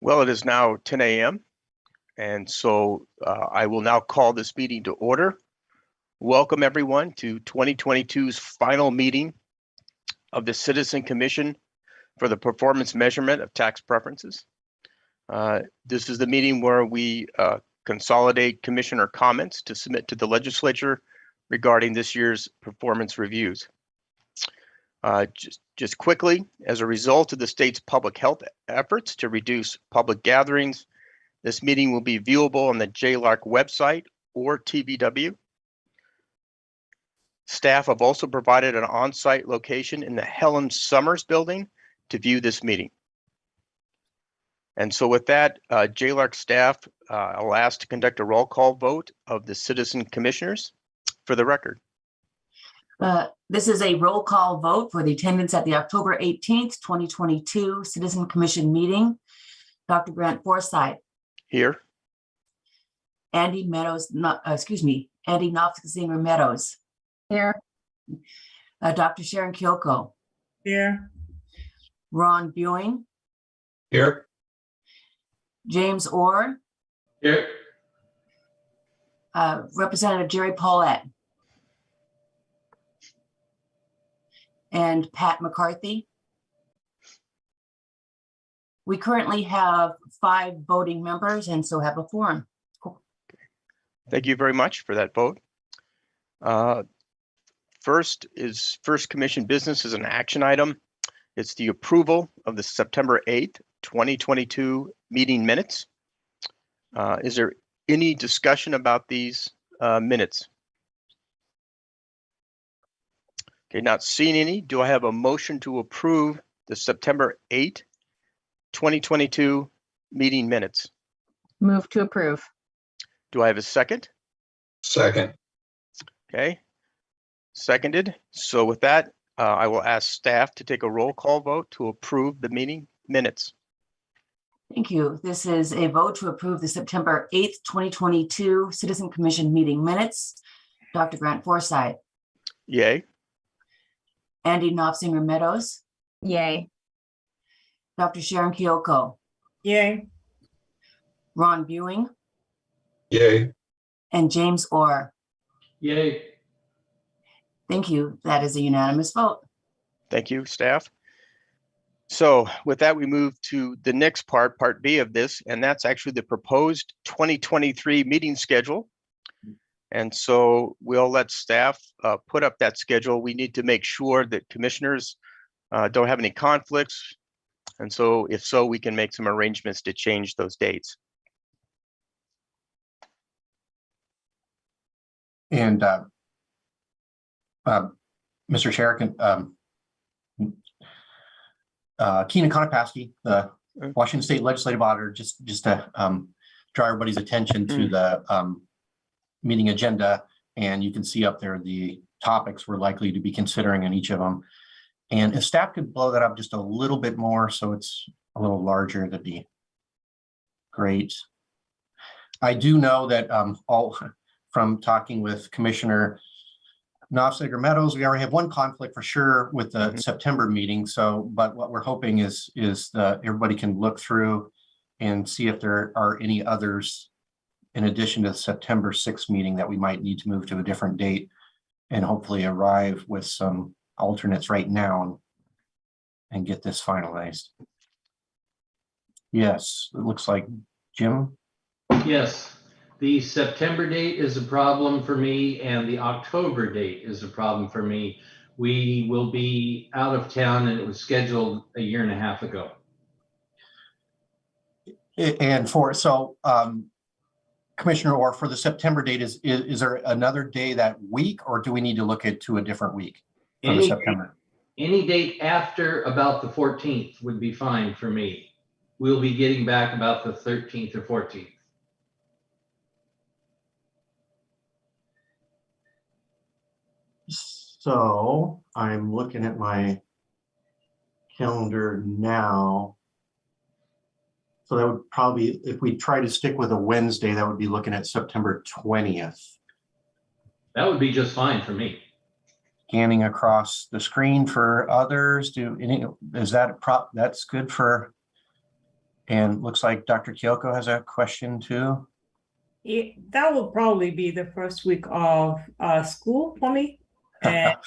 Well, it is now 10 a.m. and so I will now call this meeting to order. Welcome everyone to 2022's final meeting of the Citizen Commission for the Performance Measurement of Tax Preferences. This is the meeting where we consolidate commissioner comments to submit to the legislature regarding this year's performance reviews. Just quickly, as a result of the state's public health efforts to reduce public gatherings, this meeting will be viewable on the JLARC website or TVW. Staff have also provided an on-site location in the Helen Summers building to view this meeting. And so with that, JLARC staff, I'll ask to conduct a roll call vote of the citizen commissioners for the record. This is a roll call vote for the attendance at the October 18th, 2022 Citizen Commission meeting. Dr. Grant Forsythe. Here. Andy Knopfzinger Meadows. Here. Dr. Sharon Kyoko. Here. Ron Buing. Here. James Orr. Here. Representative Jerry Paulette. And Pat McCarthy. We currently have 5 voting members and so have a quorum. Cool. Thank you very much for that vote. First commission business is an action item. It's the approval of the September 8th, 2022 meeting minutes. Is there any discussion about these minutes? Okay, not seeing any. Do I have a motion to approve the September 8th, 2022 meeting minutes? Move to approve. Do I have a second? Second. Okay, seconded. So with that, I will ask staff to take a roll call vote to approve the meeting minutes. Thank you. This is a vote to approve the September 8th, 2022 Citizen Commission meeting minutes. Dr. Grant Forsythe. Yay. Andy Knopfzinger Meadows. Yay. Dr. Sharon Kyoko. Yay. Ron Buing. Yay. And James Orr. Yay. Thank you. That is a unanimous vote. Thank you, staff. So with that, we move to the next part B of this, and that's actually the proposed 2023 meeting schedule. And so we'll let staff put up that schedule. We need to make sure that commissioners don't have any conflicts. And so if so, we can make some arrangements to change those dates. And Mr. Chair, Keenan Konopasky, the Washington State Legislative Auditor, just to draw everybody's attention to the meeting agenda, and you can see up there the topics we're likely to be considering in each of them. And if staff could blow that up just a little bit more so it's a little larger, that'd be great. I do know that all from talking with Commissioner Knopfzinger Meadows, we already have one conflict for sure with the September meeting. So, but what we're hoping is that everybody can look through and see if there are any others in addition to the September 6th meeting that we might need to move to a different date and hopefully arrive with some alternates right now and get this finalized. Yes, it looks like Jim. Yes, the September date is a problem for me and the October date is a problem for me. We will be out of town and it was scheduled a year and a half ago. And Commissioner Orr, for the September date, is there another day that week, or do we need to look to a different week for the September? Any date after about the 14th would be fine for me. We'll be getting back about the 13th or 14th. So I'm looking at my calendar now. So that would probably, if we try to stick with a Wednesday, that would be looking at September 20th. That would be just fine for me. Scanning across the screen for others. Is that that's good for And looks like Dr. Kyoko has a question too. That will probably be the first week of school for me. And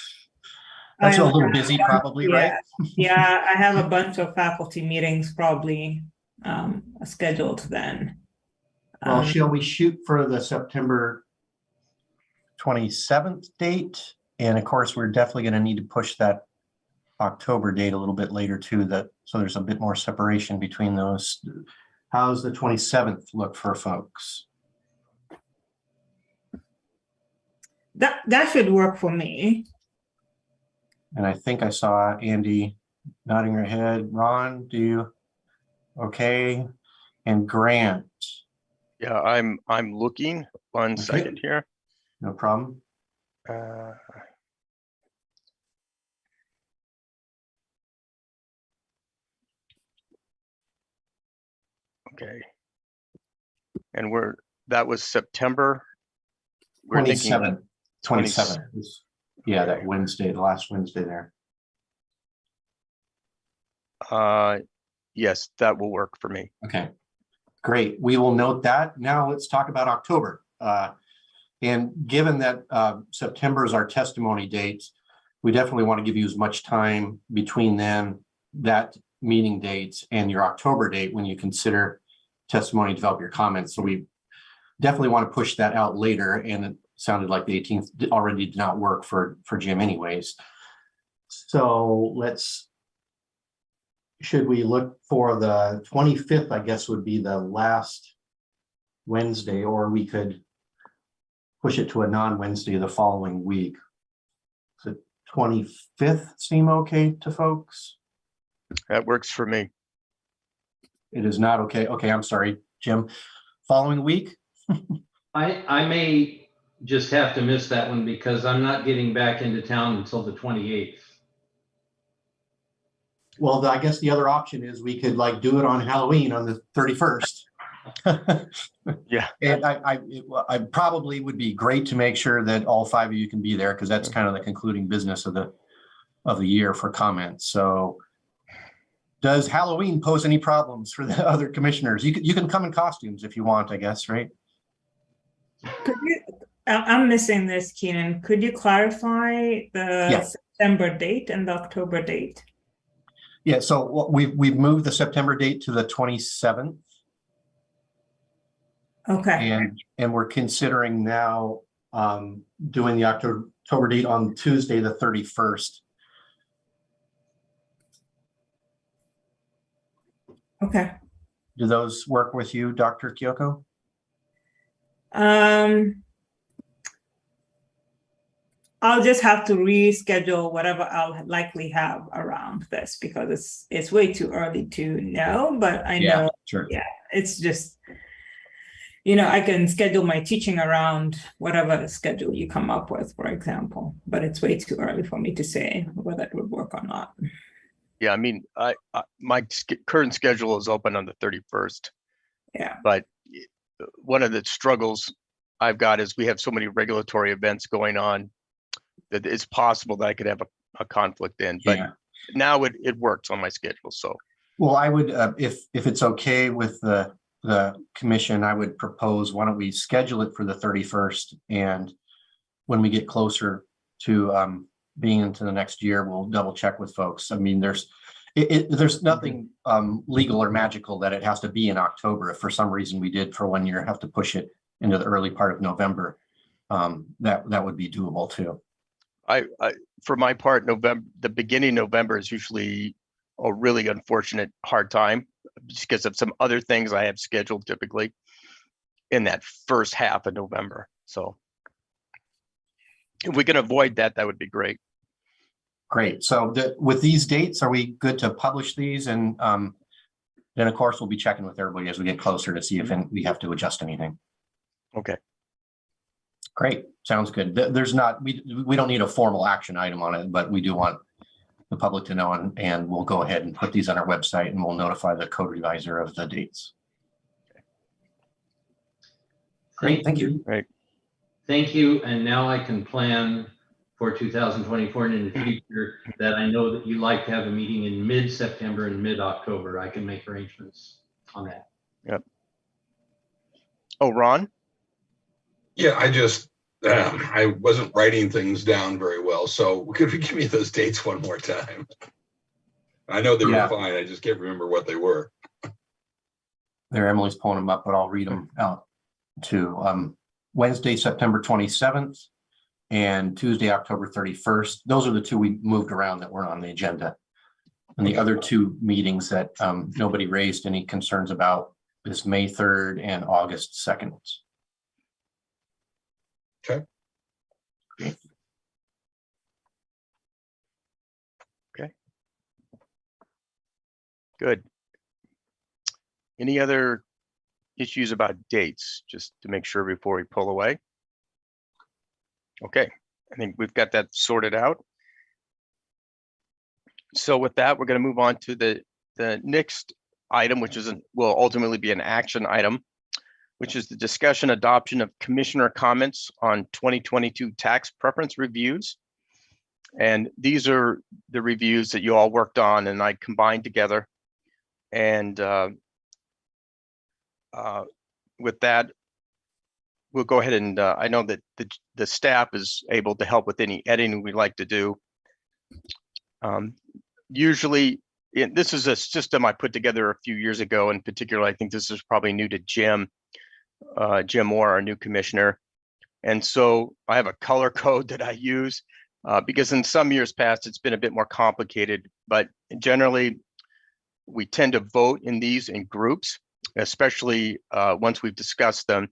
That's I a little have- busy probably, right? Yeah, I have a bunch of faculty meetings probably scheduled then. Well, shall we shoot for the September 27th date? And of course, we're definitely going to need to push that October date a little bit later too, so there's a bit more separation between those. How's the 27th look for folks? That should work for me. And I think I saw Andy nodding her head. Ron, do you? Okay. And Grant, Yeah, I'm looking. One Okay. second here. no problem. Okay. And that was September. We're thinking 27th. Yeah, that Wednesday, the last Wednesday there. Yes, that will work for me. Okay, great. We will note that. Now let's talk about October. And given that September is our testimony date, we definitely want to give you as much time between then, that meeting date, and your October date when you consider testimony, develop your comments. So we definitely want to push that out later. And it sounded like the 18th already did not work for Jim anyways. So should we look for the 25th, I guess would be the last Wednesday, or we could push it to a non-Wednesday the following week. Does the 25th seem okay to folks? That works for me. It is not okay. Okay, I'm sorry, Jim. Following week? I may just have to miss that one because I'm not getting back into town until the 28th. Well, I guess the other option is we could like do it on Halloween on the 31st. Yeah. And I probably would be great to make sure that all 5 of you can be there, because that's kind of the concluding business of the year for comments. So does Halloween pose any problems for the other commissioners? You can come in costumes if you want, I guess, right? I'm missing this, Keenan. Could you clarify the Yeah. September date and the October date? Yeah, so we've moved the September date to the 27th. Okay. And we're considering now doing the October date on Tuesday, the 31st. Okay. Do those work with you, Dr. Kyoko? I'll just have to reschedule whatever I'll likely have around this because it's way too early to know, but I know Sure. it's just, I can schedule my teaching around whatever schedule you come up with, for example, but it's way too early for me to say whether it would work or not. Yeah, I mean, my current schedule is open on the 31st. Yeah. But one of the struggles I've got is we have so many regulatory events going on that it's possible that I could have a conflict in. But now it works on my schedule. So, well, I would, if it's okay with the commission, I would propose, why don't we schedule it for the 31st? And when we get closer to being into the next year, we'll double check with folks. I mean, there's nothing legal or magical that it has to be in October. If for some reason we did for 1 year have to push it into the early part of November, that would be doable too. I for my part, the beginning of November is usually a really unfortunate hard time because of some other things I have scheduled typically in that first half of November. So if we can avoid that, that would be great. Great. So with these dates, are we good to publish these? And then of course, we'll be checking with everybody as we get closer to see if we have to adjust anything. Okay. Great. Sounds good. We don't need a formal action item on it, but we do want the public to know, and we'll go ahead and put these on our website and we'll notify the code reviser of the dates. Great. Thank you. Right. Thank you. And now I can plan for 2024 and in the future that I know that you like to have a meeting in mid-September and mid-October. I can make arrangements. on that. Oh, Ron? Yeah, I wasn't writing things down very well, so could you give me those dates one more time? I know they Yeah. were fine, I just can't remember what they were. There, Emily's pulling them up, but I'll read them out too. Wednesday, September 27th and Tuesday, October 31st. Those are the two we moved around that weren't on the agenda. And the other two meetings that nobody raised any concerns about is May 3rd and August 2nd. Okay. Okay. Okay. Good. Any other issues about dates, just to make sure before we pull away? Okay, I think we've got that sorted out. So with that, we're going to move on to the next item, which will ultimately be an action item, which is the discussion adoption of commissioner comments on 2022 tax preference reviews. And these are the reviews that you all worked on and I combined together. And with that, we'll go ahead and I know that the staff is able to help with any editing we'd like to do. Usually, this is a system I put together a few years ago. In particular, I think this is probably new to Jim Moore, our new commissioner. And so I have a color code that I use because in some years past, it's been a bit more complicated, but generally we tend to vote in these in groups, especially once we've discussed them.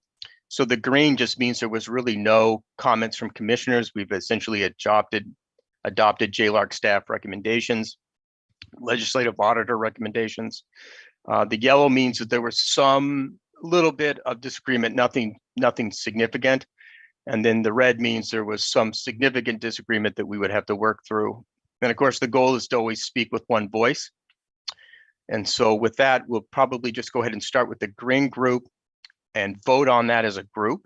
So the green just means there was really no comments from commissioners. We've essentially adopted JLARC staff recommendations, legislative auditor recommendations. The yellow means that there was some little bit of disagreement, nothing significant. And then the red means there was some significant disagreement that we would have to work through. And of course, the goal is to always speak with one voice. And so with that, we'll probably just go ahead and start with the green group and vote on that as a group.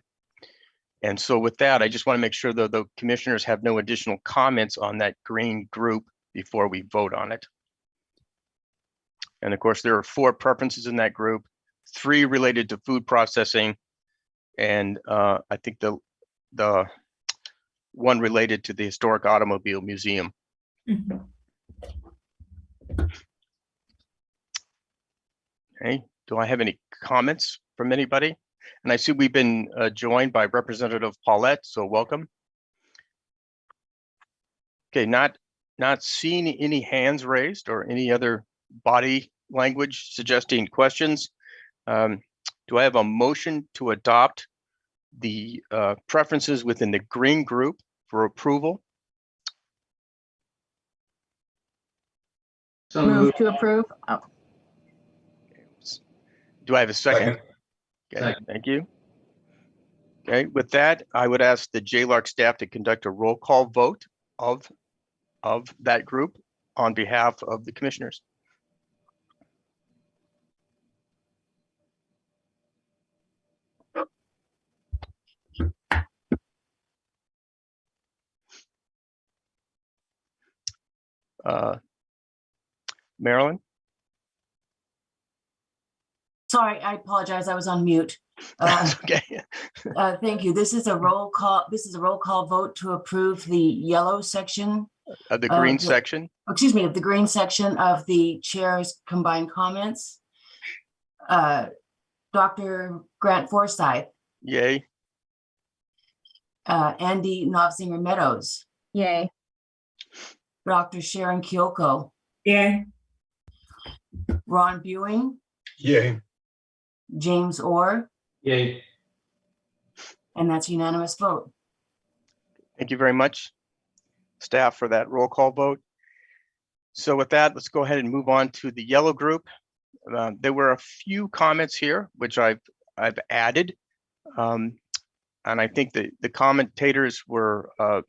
And so with that, I just want to make sure that the commissioners have no additional comments on that green group before we vote on it. And of course, there are 4 preferences in that group, 3 related to food processing, and I think the one related to the Historic Automobile Museum. Mhm. Okay, do I have any comments from anybody? And I see we've been joined by Representative Paulette, so welcome. Okay, not seeing any hands raised or any other body language suggesting questions. Do I have a motion to adopt the preferences within the green group for approval? So Move moved. to approve. Oh, Do I have a second? Second. Okay, Second. thank you. Okay, with that, I would ask the JLARC staff to conduct a roll call vote of that group on behalf of the commissioners. Marilyn? Sorry, I apologize. I was on mute. That's okay. Thank you. This is a roll call. This is a roll call vote to approve the yellow section, Of the green the- section? excuse me, of the green section of the chair's combined comments. Dr. Grant Forsythe, Yay. Andy Knopfinger Meadows, yay. Dr. Sharon Kyoko, Yeah, Ron Buing, Yay. James Orr, Yay. and that's unanimous vote. Thank you very much, staff, for that roll call vote. So with that, let's go ahead and move on to the yellow group. There were a few comments here, which I've added. And I think the commentators were both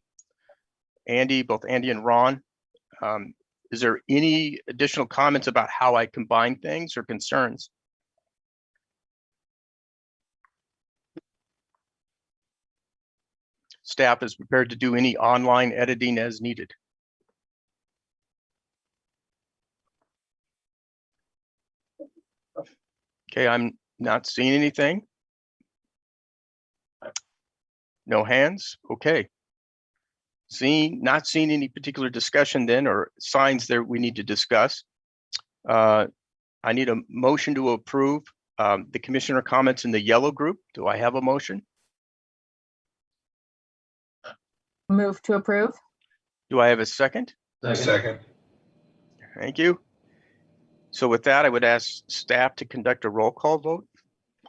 Andy and Ron. Is there any additional comments about how I combine things or concerns? Staff is prepared to do any online editing as needed. Okay, I'm not seeing anything. No hands, okay. Not seeing any particular discussion then or signs there we need to discuss. I need a motion to approve the commissioner comments in the yellow group. Do I have a motion? Move to approve. Do I have a second? Second. Thank you. So with that, I would ask staff to conduct a roll call vote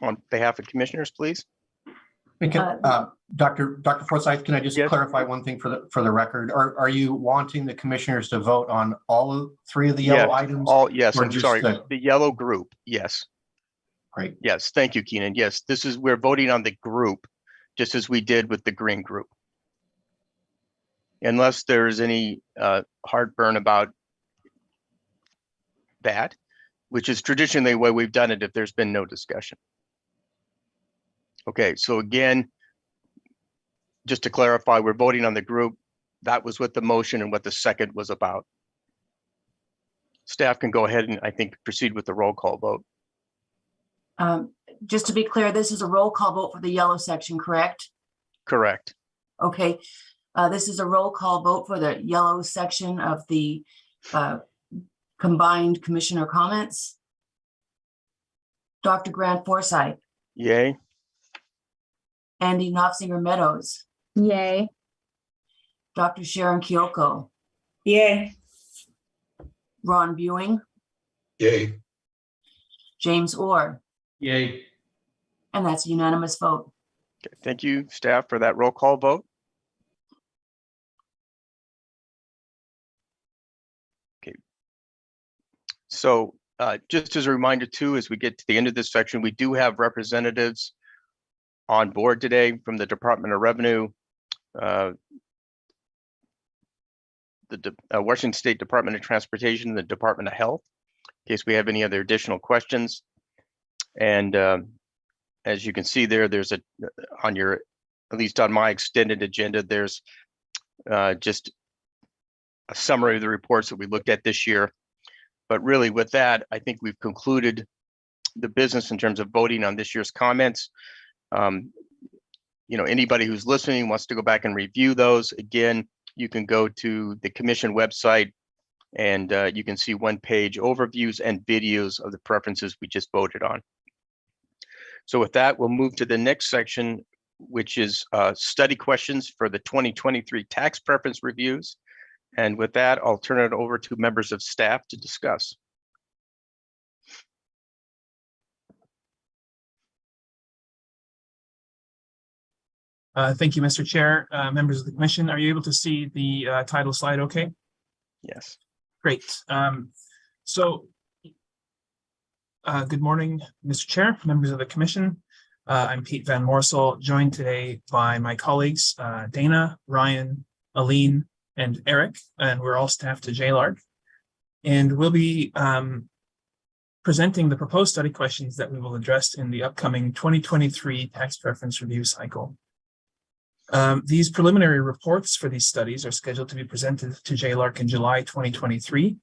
on behalf of commissioners, please. We can, Dr. Forsyth, can I just Yes. clarify one thing for the record? Are you wanting the commissioners to vote on all of 3 of the yellow Yes, items? Yes, or I'm just sorry, the- the yellow group, yes. Great. Yes, thank you, Keenan. Yes, we're voting on the group, just as we did with the green group. Unless there's any heartburn about that, which is traditionally the way we've done it if there's been no discussion. Okay, so again, just to clarify, we're voting on the group. That was what the motion and what the second was about. Staff can go ahead and I think proceed with the roll call vote. Just to be clear, this is a roll call vote for the yellow section, correct? Correct. Okay, this is a roll call vote for the yellow section of the combined commissioner comments. Dr. Grant Forsyth, Yay. Andy Knopfinger Meadows, Yay. Dr. Sharon Kyoko, Yay. Ron Buing, Yay. James Orr, Yay. and that's a unanimous vote. Okay, thank you, staff, for that roll call vote. Okay. So just as a reminder too, as we get to the end of this section, we do have representatives on board today from the Department of Revenue, the Washington State Department of Transportation, and the Department of Health, in case we have any other additional questions. And as you can see there's at least on my extended agenda, there's just a summary of the reports that we looked at this year. But really with that, I think we've concluded the business in terms of voting on this year's comments. Anybody who's listening wants to go back and review those. Again, you can go to the commission website and you can see one-page overviews and videos of the preferences we just voted on. So with that, we'll move to the next section, which is study questions for the 2023 tax preference reviews. And with that, I'll turn it over to members of staff to discuss. Thank you, Mr. Chair. Members of the commission, are you able to see the title slide okay? Yes. Great. Good morning, Mr. Chair, members of the commission. I'm Pete Van Morsel, joined today by my colleagues, Dana, Ryan, Aline, and Eric, and we're all staff to JLARC. And we'll be presenting the proposed study questions that we will address in the upcoming 2023 tax preference review cycle. These preliminary reports for these studies are scheduled to be presented to JLARC in July 2023.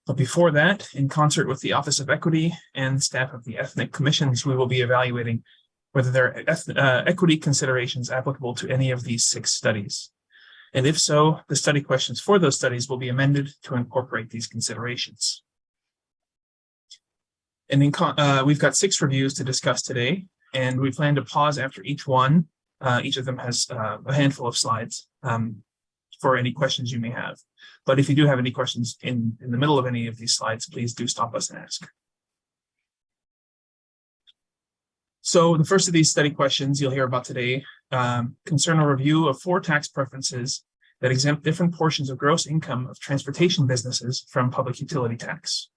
But before that, in concert with the Office of Equity and staff of the ethnic commissions, we will be evaluating whether there are equity considerations applicable to any of these 6 studies. And if so, the study questions for those studies will be amended to incorporate these considerations. And we've got 6 reviews to discuss today, and we plan to pause after each one. Each of them has a handful of slides for any questions you may have. But if you do have any questions in the middle of any of these slides, please do stop us and ask. So the first of these study questions you'll hear about today concern a review of 4 tax preferences that exempt different portions of gross income of transportation businesses from public utility tax.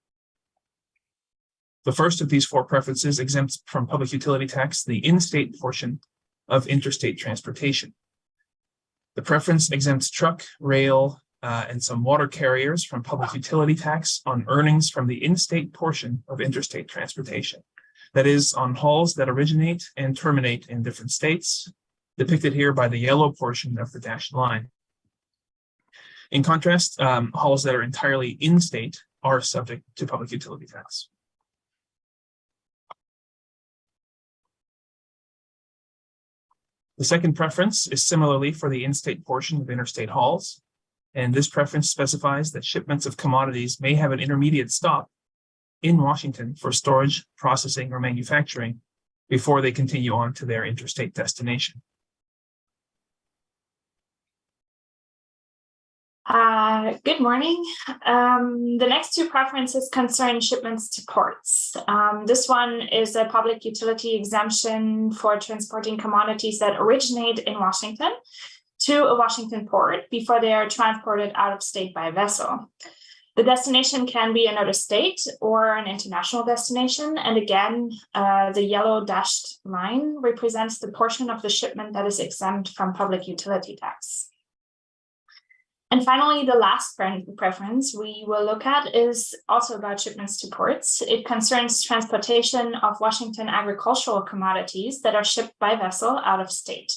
The first of these 4 preferences exempts from public utility tax the in-state portion of interstate transportation. The preference exempts truck, rail, and some water carriers from public utility tax on earnings from the in-state portion of interstate transportation. That is, on hauls that originate and terminate in different states, depicted here by the yellow portion of the dashed line. In contrast, hauls that are entirely in-state are subject to public utility tax. The second preference is similarly for the in-state portion of interstate hauls. And this preference specifies that shipments of commodities may have an intermediate stop in Washington for storage, processing, or manufacturing before they continue on to their interstate destination. Good morning. The next two preferences concern shipments to ports. This one is a public utility exemption for transporting commodities that originate in Washington to a Washington port before they are transported out of state by vessel. The destination can be another state or an international destination. And again, the yellow dashed line represents the portion of the shipment that is exempt from public utility tax. And finally, the last preference we will look at is also about shipments to ports. It concerns transportation of Washington agricultural commodities that are shipped by vessel out of state.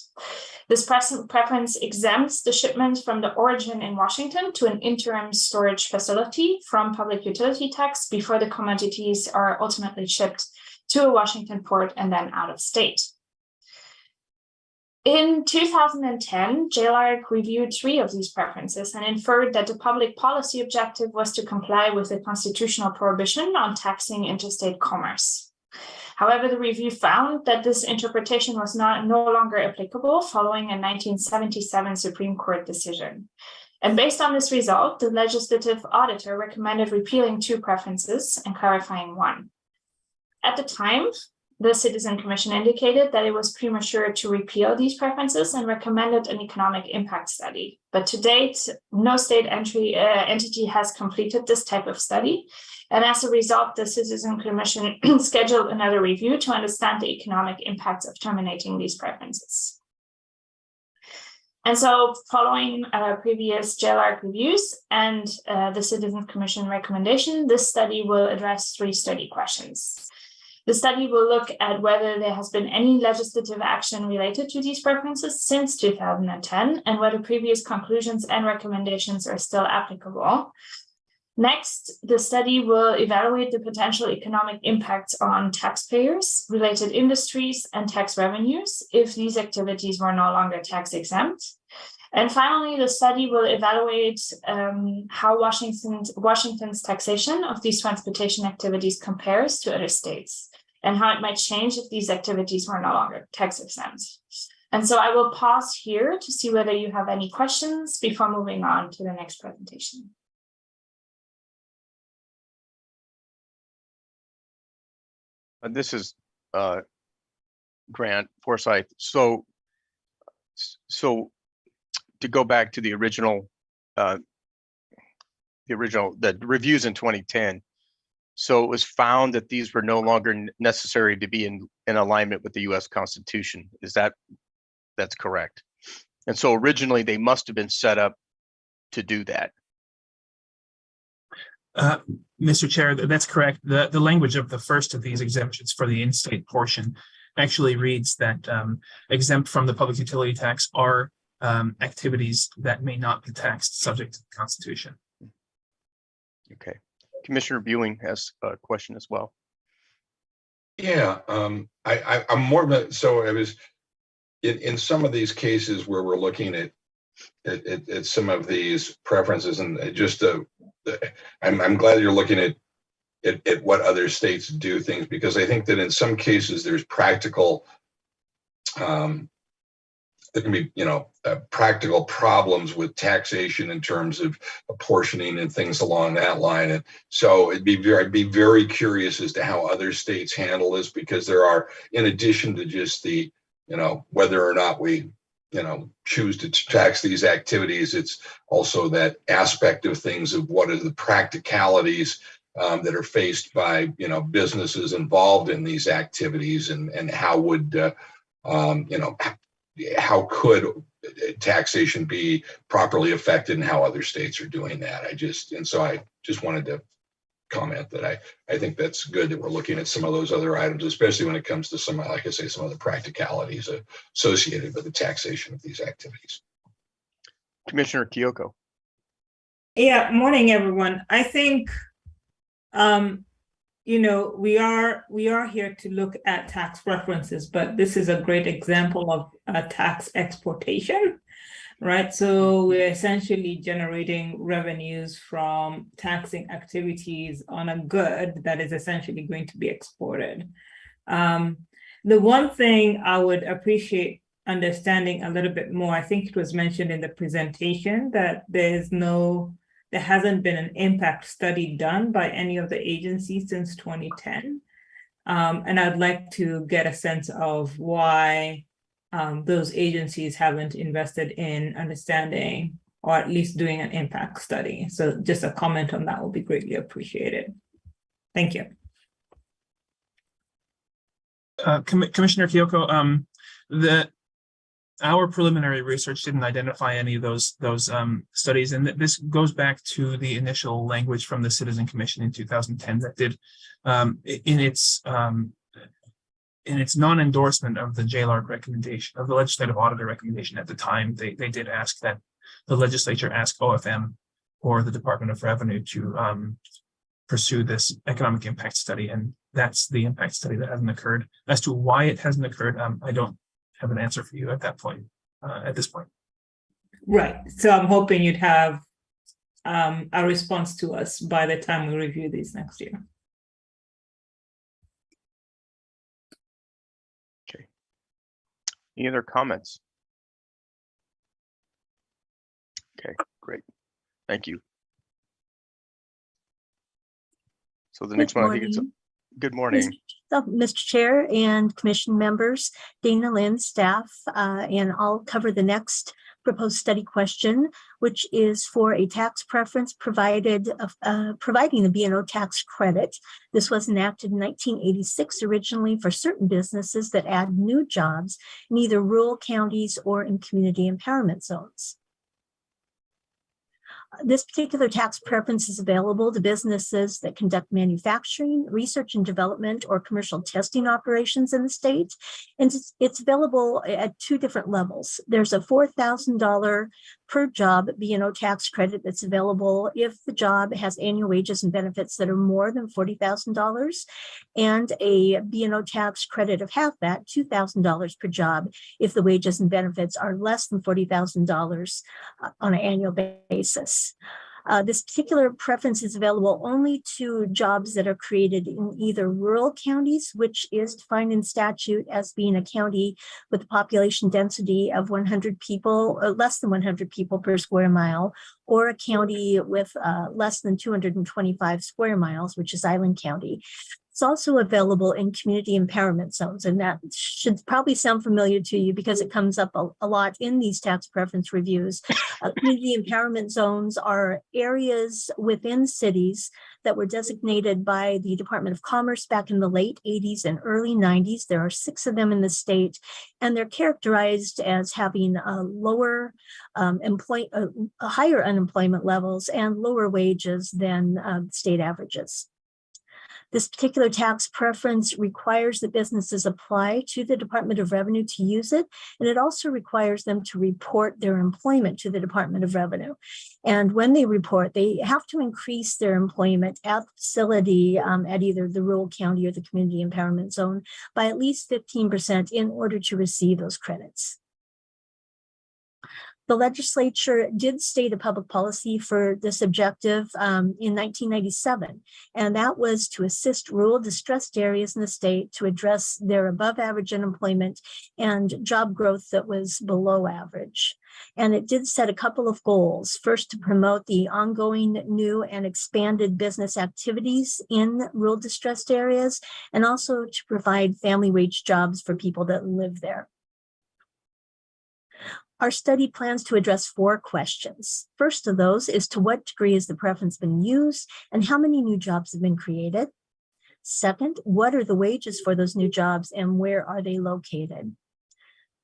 This preference exempts the shipment from the origin in Washington to an interim storage facility from public utility tax before the commodities are ultimately shipped to a Washington port and then out of state. In 2010, JLARC reviewed 3 of these preferences and inferred that the public policy objective was to comply with the constitutional prohibition on taxing interstate commerce. However, the review found that this interpretation was no longer applicable following a 1977 Supreme Court decision. And based on this result, the legislative auditor recommended repealing 2 preferences and clarifying 1. At the time, the Citizen Commission indicated that it was premature to repeal these preferences and recommended an economic impact study. But to date, no state entity has completed this type of study. And as a result, the Citizen Commission scheduled another review to understand the economic impacts of terminating these preferences. And so following previous JLARC reviews and the Citizen Commission recommendation, this study will address 3 study questions. The study will look at whether there has been any legislative action related to these preferences since 2010 and whether previous conclusions and recommendations are still applicable. Next, the study will evaluate the potential economic impacts on taxpayers, related industries, and tax revenues if these activities were no longer tax exempt. And finally, the study will evaluate how Washington's taxation of these transportation activities compares to other states and how it might change if these activities were no longer tax exempt. And so I will pause here to see whether you have any questions before moving on to the next presentation. This is Grant Forsyth. So to go back to the reviews in 2010. So it was found that these were no longer necessary to be in alignment with the U.S. Constitution. That's correct? And so originally they must have been set up to do that. Mr. Chair, that's correct. The language of the first of these exemptions for the in-state portion actually reads that exempt from the public utility tax are activities that may not be taxed subject to the Constitution. Okay. Commissioner Buing has a question as well. Yeah, I'm more of a, so I was in some of these cases where we're looking at some of these preferences, and just I'm glad you're looking at what other states do things, because I think that in some cases there's practical there can be, practical problems with taxation in terms of apportioning and things along that line. And so I'd be very curious as to how other states handle this, because there are, in addition to just the, whether or not we, choose to tax these activities, it's also that aspect of things of what are the practicalities that are faced by, businesses involved in these activities, and how would, how could taxation be properly affected and how other states are doing that. I just wanted to comment that I think that's good that we're looking at some of those other items, especially when it comes to some, like I say, some of the practicalities associated with the taxation of these activities. Commissioner Kyoko. Yeah, morning, everyone. I think you know, we are here to look at tax preferences, but this is a great example of a tax exportation, right? So we're essentially generating revenues from taxing activities on a good that is essentially going to be exported. The one thing I would appreciate understanding a little bit more, I think it was mentioned in the presentation that there hasn't been an impact study done by any of the agencies since 2010. And I'd like to get a sense of why those agencies haven't invested in understanding or at least doing an impact study. So just a comment on that will be greatly appreciated. Thank you. Commissioner Kyoko, our preliminary research didn't identify any of those studies, and this goes back to the initial language from the Citizen Commission in 2010 that did in its non-endorsement of the JLARC recommendation, of the legislative auditor recommendation at the time. They did ask that the legislature ask OFM or the Department of Revenue to pursue this economic impact study, and that's the impact study that hasn't occurred. As to why it hasn't occurred, I don't have an answer for you at that point, at this point. Right. So I'm hoping you'd have a response to us by the time we review these next year. Okay. Any other comments? Okay, great. Thank you. So the next one, I think it's, good morning. Mr. Chair and Commission members, Dana Lynn, staff, and I'll cover the next proposed study question, which is for a tax preference providing the B&O tax credit. This was enacted in 1986 originally for certain businesses that add new jobs in either rural counties or in community empowerment zones. This particular tax preference is available to businesses that conduct manufacturing, research and development, or commercial testing operations in the state. And it's available at two different levels. There's a $4,000 per job B&O tax credit that's available if the job has annual wages and benefits that are more than $40,000, and a B&O tax credit of half that, $2,000 per job, if the wages and benefits are less than $40,000 on an annual basis. This particular preference is available only to jobs that are created in either rural counties, which is defined in statute as being a county with a population density of 100 people or less than 100 people per square mile, or a county with less than 225 square miles, which is Island County. It's also available in community empowerment zones, and that should probably sound familiar to you because it comes up a lot in these tax preference reviews. Community empowerment zones are areas within cities that were designated by the Department of Commerce back in the late 80s and early 90s. There are 6 of them in the state, and they're characterized as having higher unemployment levels and lower wages than state averages. This particular tax preference requires that businesses apply to the Department of Revenue to use it, and it also requires them to report their employment to the Department of Revenue. And when they report, they have to increase their employment at the facility at either the rural county or the community empowerment zone by at least 15% in order to receive those credits. The legislature did state a public policy for this objective in 1997, and that was to assist rural distressed areas in the state to address their above average unemployment and job growth that was below average. And it did set a couple of goals. First, to promote the ongoing new and expanded business activities in rural distressed areas, and also to provide family wage jobs for people that live there. Our study plans to address 4 questions. First of those is, to what degree has the preference been used and how many new jobs have been created? Second, what are the wages for those new jobs and where are they located?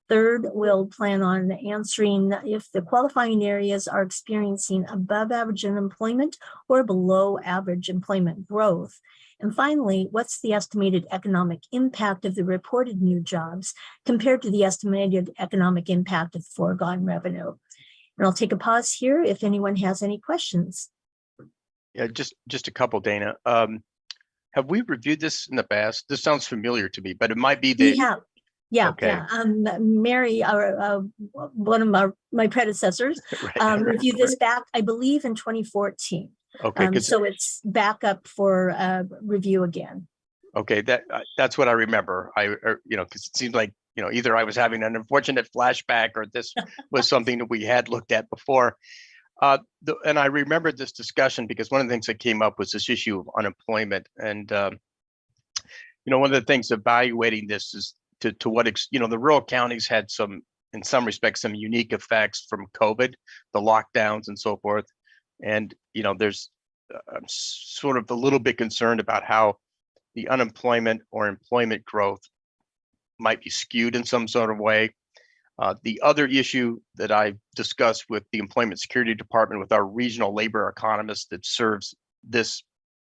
Third, we'll plan on answering if the qualifying areas are experiencing above average unemployment or below average employment growth. And finally, what's the estimated economic impact of the reported new jobs compared to the estimated economic impact of foregone revenue? And I'll take a pause here if anyone has any questions. Yeah, just a couple, Dana. Have we reviewed this in the past? This sounds familiar to me, but it might be We the, have, yeah, Okay. yeah. Mary, one of my predecessors, right, reviewed this back, I believe, in 2014. okay, 'cause- So it's back up for review again. okay, that's what I remember. Because it seems like, either I was having an unfortunate flashback or this was something that we had looked at before. And I remembered this discussion because one of the things that came up was this issue of unemployment. And, one of the things evaluating this is to what, the rural counties had in some respects, some unique effects from COVID, the lockdowns and so forth. And, I'm sort of a little bit concerned about how the unemployment or employment growth might be skewed in some sort of way. The other issue that I discussed with the Employment Security Department with our regional labor economist that serves this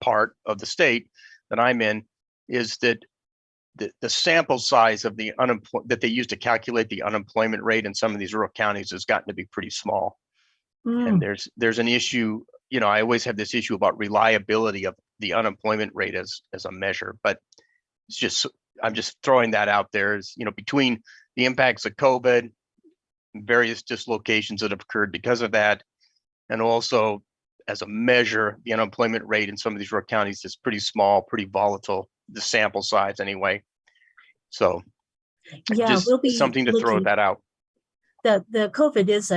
part of the state that I'm in is that the sample size of the unemployment that they use to calculate the unemployment rate in some of these rural counties has gotten to be pretty small. And there's an issue, I always have this issue about reliability of the unemployment rate as a measure, but I'm just throwing that out there as, between the impacts of COVID, various dislocations that have occurred because of that, and also as a measure, the unemployment rate in some of these rural counties is pretty small, pretty volatile, the sample size anyway. So Yeah, just we'll be something to throw looking. that out. The COVID is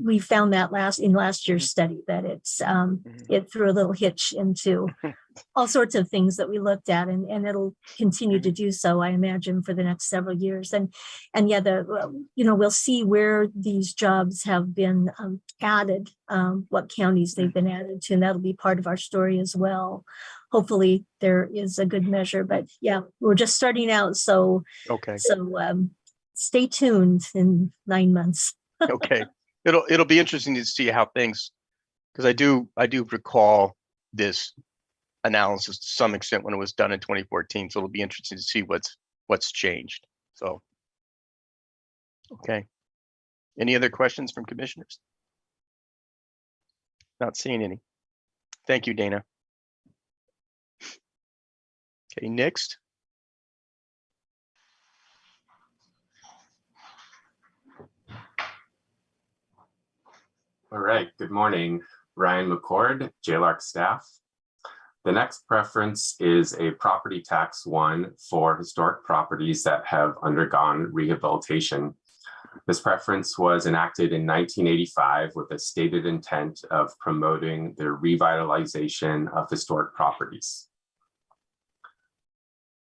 we found that in last year's study that it threw a little hitch into all sorts of things that we looked at, and it'll continue to do so, I imagine, for the next several years. And yeah, we'll see where these jobs have been added, what counties they've been added to, and that'll be part of our story as well. Hopefully there is a good measure, but yeah, we're just starting out. So, Okay. Stay tuned in 9 months. Okay. It'll be interesting to see how things, because I do recall this analysis to some extent when it was done in 2014. So it'll be interesting to see what's changed. So, okay. Any other questions from commissioners? Not seeing any. Thank you, Dana. Okay, next. All right, good morning. Ryan McCord, JLARC staff. The next preference is a property tax one for historic properties that have undergone rehabilitation. This preference was enacted in 1985 with a stated intent of promoting the revitalization of historic properties.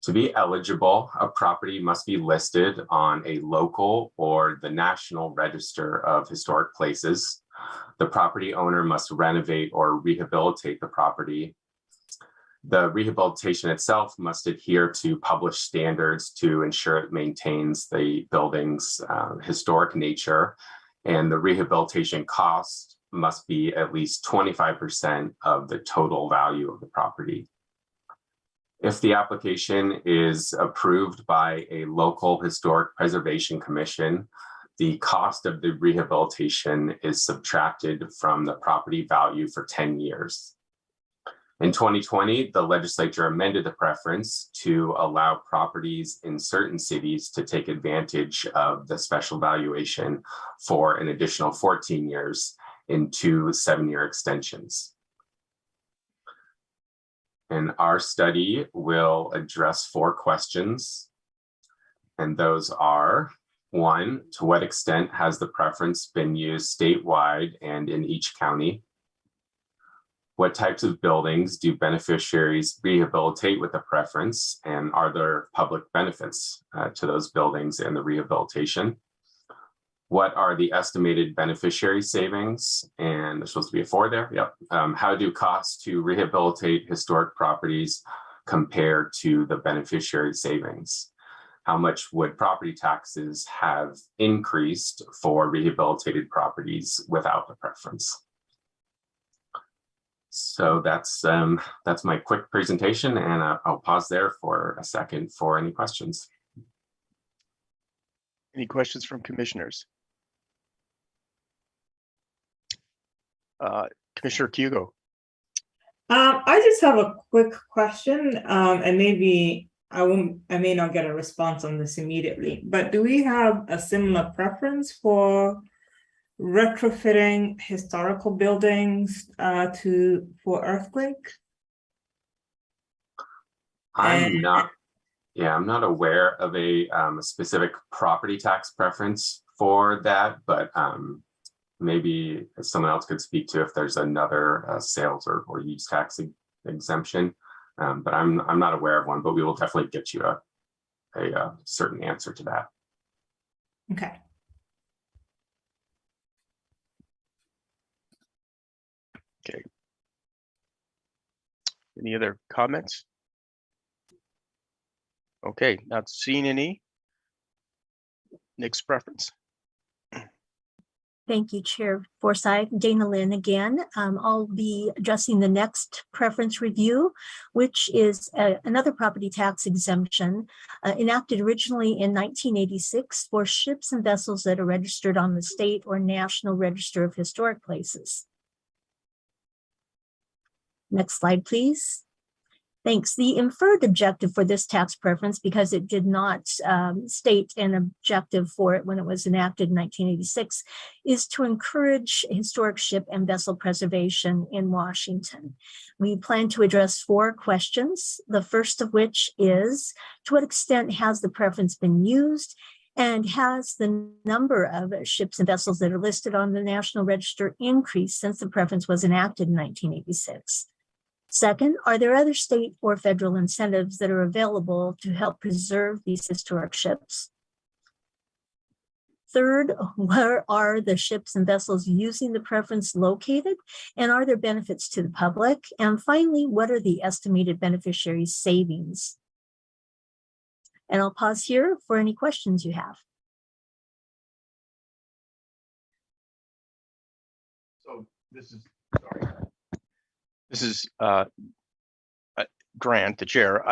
To be eligible, a property must be listed on a local or the National Register of Historic Places. The property owner must renovate or rehabilitate the property. The rehabilitation itself must adhere to published standards to ensure it maintains the building's historic nature, and the rehabilitation cost must be at least 25% of the total value of the property. If the application is approved by a local historic preservation commission, the cost of the rehabilitation is subtracted from the property value for 10 years. In 2020, the legislature amended the preference to allow properties in certain cities to take advantage of the special valuation for an additional 14 years in 2 7-year extensions. And our study will address 4 questions, and those are: 1, to what extent has the preference been used statewide and in each county? What types of buildings do beneficiaries rehabilitate with a preference, and are there public benefits to those buildings and the rehabilitation? What are the estimated beneficiary savings? And there's supposed to be a 4 there. Yep. How do costs to rehabilitate historic properties compare to the beneficiary savings? How much would property taxes have increased for rehabilitated properties without the preference? So that's my quick presentation, and I'll pause there for a second for any questions. Any questions from commissioners? Commissioner Hugo. I just have a quick question, and maybe I may not get a response on this immediately, but do we have a similar preference for retrofitting historical buildings for earthquake? I'm not aware of a specific property tax preference for that, but maybe someone else could speak to if there's another sales or use tax exemption. But I'm not aware of one, but we will definitely get you a certain answer to that. Okay. Okay. Any other comments? Okay, not seeing any. Next preference. Thank you, Chair Forsyth. Dana Lynn again. I'll be addressing the next preference review, which is another property tax exemption enacted originally in 1986 for ships and vessels that are registered on the state or national register of historic places. Next slide, please. Thanks. The inferred objective for this tax preference, because it did not state an objective for it when it was enacted in 1986, is to encourage historic ship and vessel preservation in Washington. We plan to address 4 questions, the first of which is, to what extent has the preference been used? And has the number of ships and vessels that are listed on the National Register increased since the preference was enacted in 1986? Second, are there other state or federal incentives that are available to help preserve these historic ships? Third, where are the ships and vessels using the preference located? And are there benefits to the public? And finally, what are the estimated beneficiary savings? And I'll pause here for any questions you have. So this is, sorry. This is Grant, the chair.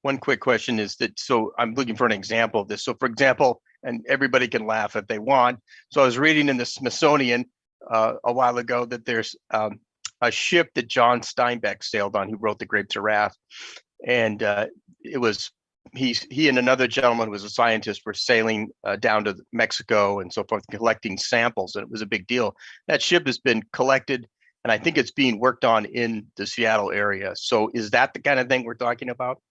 One quick question is that, so I'm looking for an example of this. So for example, and everybody can laugh if they want. So I was reading in the Smithsonian a while ago that there's a ship that John Steinbeck sailed on. He wrote The Grapes of Wrath. And it was, he and another gentleman who was a scientist were sailing down to Mexico and so forth, collecting samples, and it was a big deal. That ship has been collected, and I think it's being worked on in the Seattle area. So is that the kind of thing we're talking about?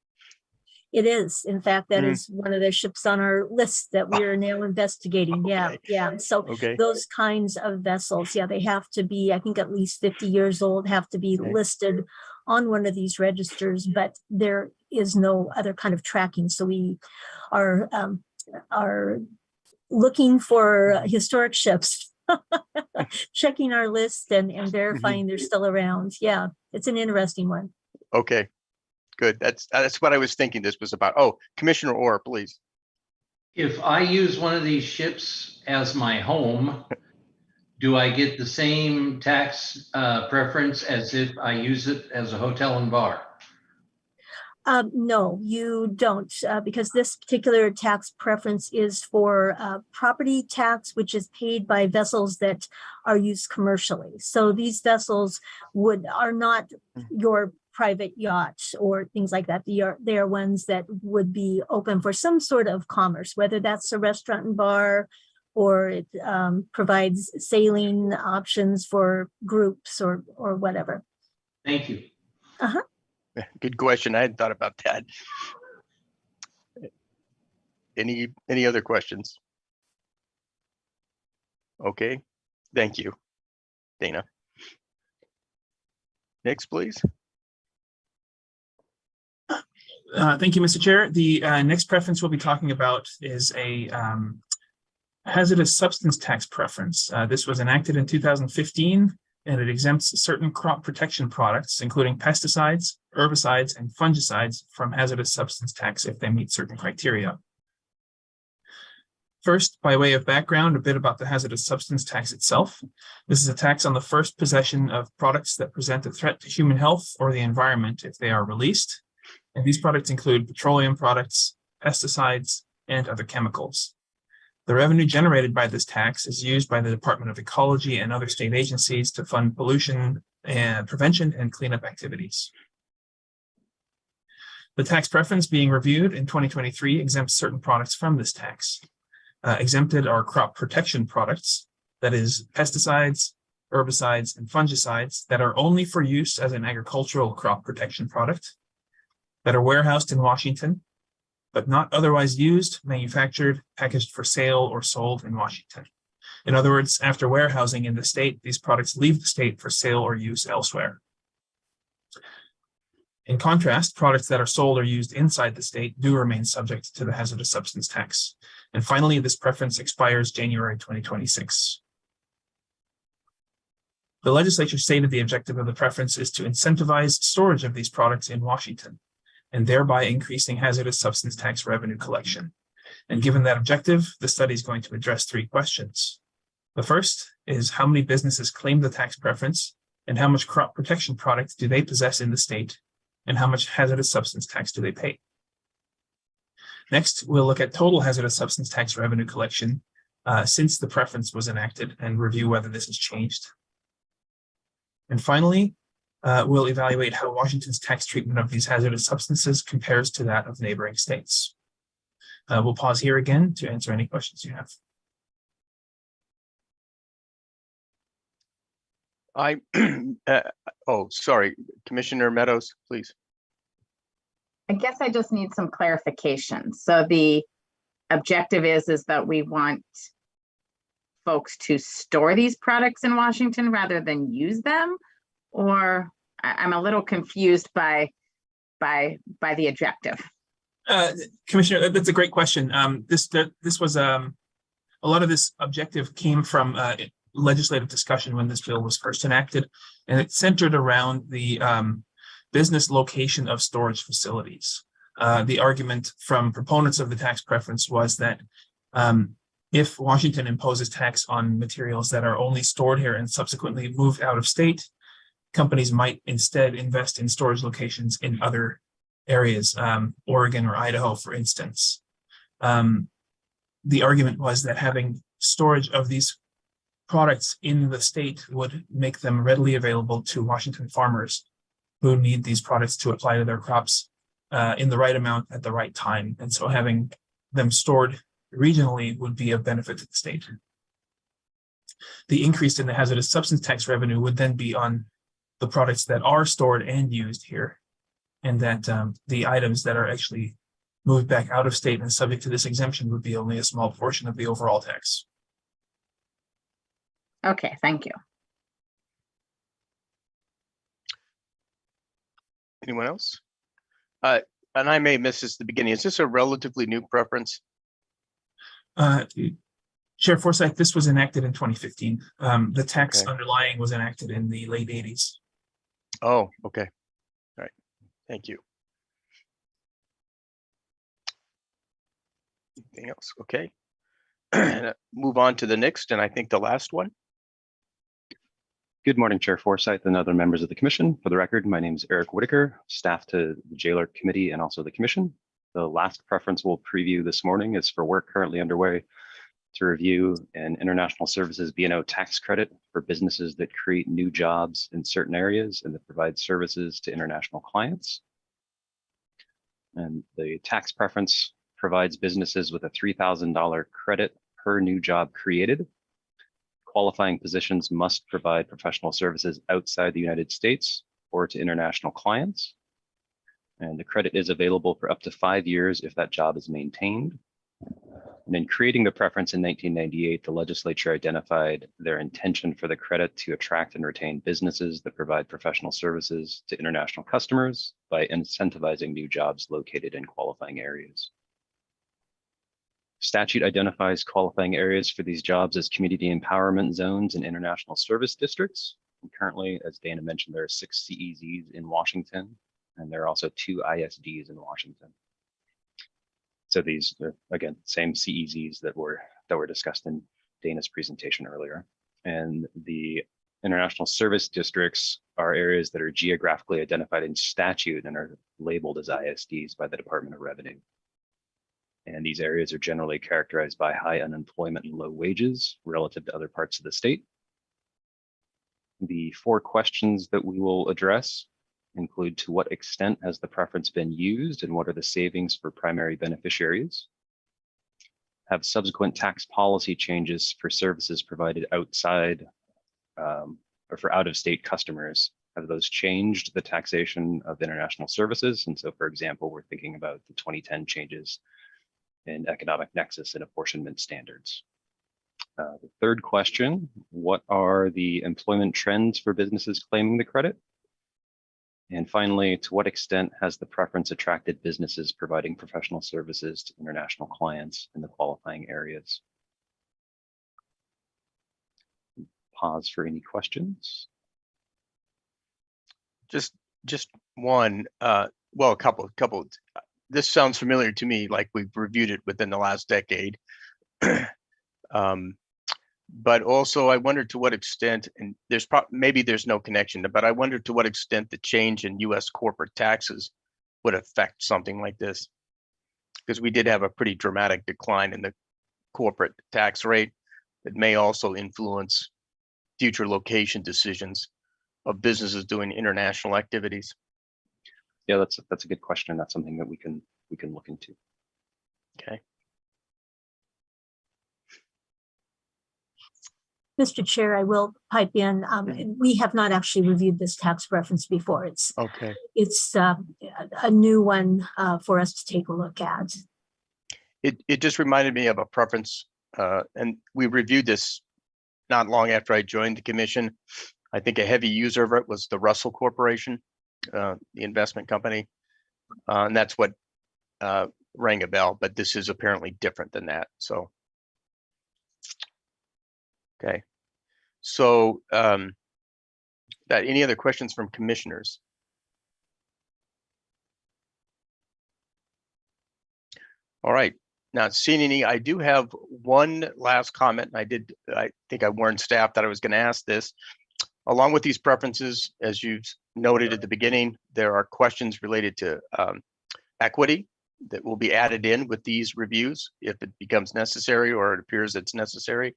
It is. In fact, that is one of the ships on our list that we are now investigating. Okay. Yeah. So those kinds of vessels, they have to be, I think, at least 50 years old, have to be listed on one of these registers, but there is no other kind of tracking. So we are looking for historic ships. Checking our list and verifying they're still around. Yeah, it's an interesting one. Okay, good. That's what I was thinking this was about. Oh, Commissioner Orr, please. If I use one of these ships as my home, do I get the same tax preference as if I use it as a hotel and bar? No, you don't, because this particular tax preference is for property tax, which is paid by vessels that are used commercially. So these vessels are not your private yacht or things like that. They are ones that would be open for some sort of commerce, whether that's a restaurant and bar, or it provides sailing options for groups or whatever. Thank you. Good question. I hadn't thought about that. Any other questions? Okay, thank you, Dana. Next, please. Thank you, Mr. Chair. The next preference we'll be talking about is a hazardous substance tax preference. This was enacted in 2015. And it exempts certain crop protection products, including pesticides, herbicides, and fungicides from hazardous substance tax if they meet certain criteria. First, by way of background, a bit about the hazardous substance tax itself. This is a tax on the first possession of products that present a threat to human health or the environment if they are released. And these products include petroleum products, pesticides, and other chemicals. The revenue generated by this tax is used by the Department of Ecology and other state agencies to fund pollution and prevention and cleanup activities. The tax preference being reviewed in 2023 exempts certain products from this tax. Exempted are crop protection products, that is pesticides, herbicides, and fungicides that are only for use as an agricultural crop protection product, that are warehoused in Washington, but not otherwise used, manufactured, packaged for sale, or sold in Washington. In other words, after warehousing in the state, these products leave the state for sale or use elsewhere. In contrast, products that are sold or used inside the state do remain subject to the hazardous substance tax. And finally, this preference expires January 2026. The legislature stated the objective of the preference is to incentivize storage of these products in Washington, and thereby increasing hazardous substance tax revenue collection. And given that objective, the study is going to address 3 questions. The first is how many businesses claim the tax preference, and how much crop protection product do they possess in the state, and how much hazardous substance tax do they pay? Next, we'll look at total hazardous substance tax revenue collection since the preference was enacted and review whether this has changed. And finally, we'll evaluate how Washington's tax treatment of these hazardous substances compares to that of neighboring states. We'll pause here again to answer any questions you have. Oh, sorry, Commissioner Meadows, please. I guess I just need some clarification. So the objective is that we want folks to store these products in Washington rather than use them? Or I'm a little confused by the objective. Commissioner, that's a great question. This was a lot of this objective came from legislative discussion when this bill was first enacted, and it centered around the business location of storage facilities. The argument from proponents of the tax preference was that if Washington imposes tax on materials that are only stored here and subsequently moved out of state, companies might instead invest in storage locations in other areas, Oregon or Idaho, for instance. The argument was that having storage of these products in the state would make them readily available to Washington farmers who need these products to apply to their crops in the right amount at the right time. And so having them stored regionally would be of benefit to the state. The increase in the hazardous substance tax revenue would then be on the products that are stored and used here, and that the items that are actually moved back out of state and subject to this exemption would be only a small portion of the overall tax. Okay, thank you. Anyone else? And I may have missed this at the beginning. Is this a relatively new preference? Chair Forsyth, this was enacted in 2015. The tax underlying was enacted in the late 80s. Oh, okay. All right. Thank you. Anything else? Okay. Move on to the next, and I think the last one. Good morning, Chair Forsyth and other members of the Commission. For the record, my name is Eric Whitaker, staff to the Jailer Committee and also the Commission. The last preference we'll preview this morning is for work currently underway to review an international services B&O tax credit for businesses that create new jobs in certain areas and that provide services to international clients. And the tax preference provides businesses with a $3,000 credit per new job created. Qualifying positions must provide professional services outside the United States or to international clients. And the credit is available for up to 5 years if that job is maintained. And in creating the preference in 1998, the legislature identified their intention for the credit to attract and retain businesses that provide professional services to international customers by incentivizing new jobs located in qualifying areas. Statute identifies qualifying areas for these jobs as community empowerment zones and international service districts. And currently, as Dana mentioned, there are 6 CEZs in Washington, and there are also 2 ISDs in Washington. So these are, again, same CEZs that were discussed in Dana's presentation earlier. And the international service districts are areas that are geographically identified in statute and are labeled as ISDs by the Department of Revenue. And these areas are generally characterized by high unemployment and low wages relative to other parts of the state. The 4 questions that we will address include: to what extent has the preference been used and what are the savings for primary beneficiaries? Have subsequent tax policy changes for services provided outside or for out-of-state customers, have those changed the taxation of international services? And so, for example, we're thinking about the 2010 changes in economic nexus and apportionment standards. The 3rd question: what are the employment trends for businesses claiming the credit? And finally, to what extent has the preference attracted businesses providing professional services to international clients in the qualifying areas? Pause for any questions. Just one, well, a couple. This sounds familiar to me, like we've reviewed it within the last decade. But also I wonder to what extent, and maybe there's no connection, but I wonder to what extent the change in US corporate taxes would affect something like this. Because we did have a pretty dramatic decline in the corporate tax rate that may also influence future location decisions of businesses doing international activities. Yeah, that's a good question. That's something that we can look into. Okay. Mr. Chair, I will pipe in. We have not actually reviewed this tax preference before. It's okay. It's a new one for us to take a look at. It just reminded me of a preference, and we reviewed this not long after I joined the commission. I think a heavy user of it was the Russell Corporation, the investment company, and that's what rang a bell. But this is apparently different than that. So, okay. So, any other questions from commissioners? All right. Now, seeing any, I do have one last comment. I think I warned staff that I was going to ask this. Along with these preferences, as you noted at the beginning, there are questions related to equity that will be added in with these reviews if it becomes necessary or it appears it's necessary.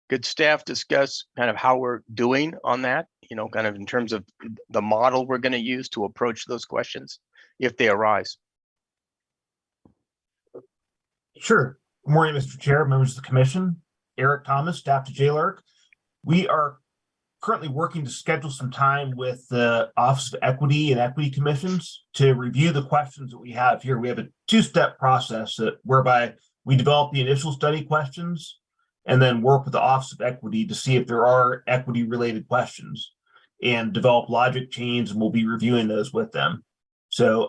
Could staff discuss kind of how we're doing on that, kind of in terms of the model we're going to use to approach those questions if they arise? Sure. Good morning, Mr. Chair, members of the commission. Eric Thomas, staff to JLARC. We are currently working to schedule some time with the Office of Equity and Equity Commissions to review the questions that we have here. We have a 2-step process whereby we develop the initial study questions and then work with the Office of Equity to see if there are equity related questions and develop logic chains, and we'll be reviewing those with them. So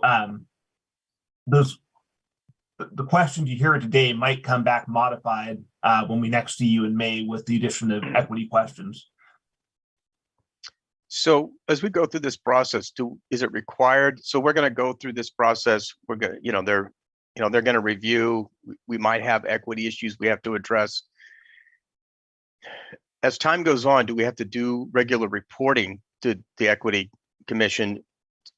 the questions you hear today might come back modified when we next see you in May with the addition of equity questions. So as we go through this process, is it required? So we're going to go through this process. We're going to, they're going to review. We might have equity issues we have to address. As time goes on, do we have to do regular reporting to the Equity Commission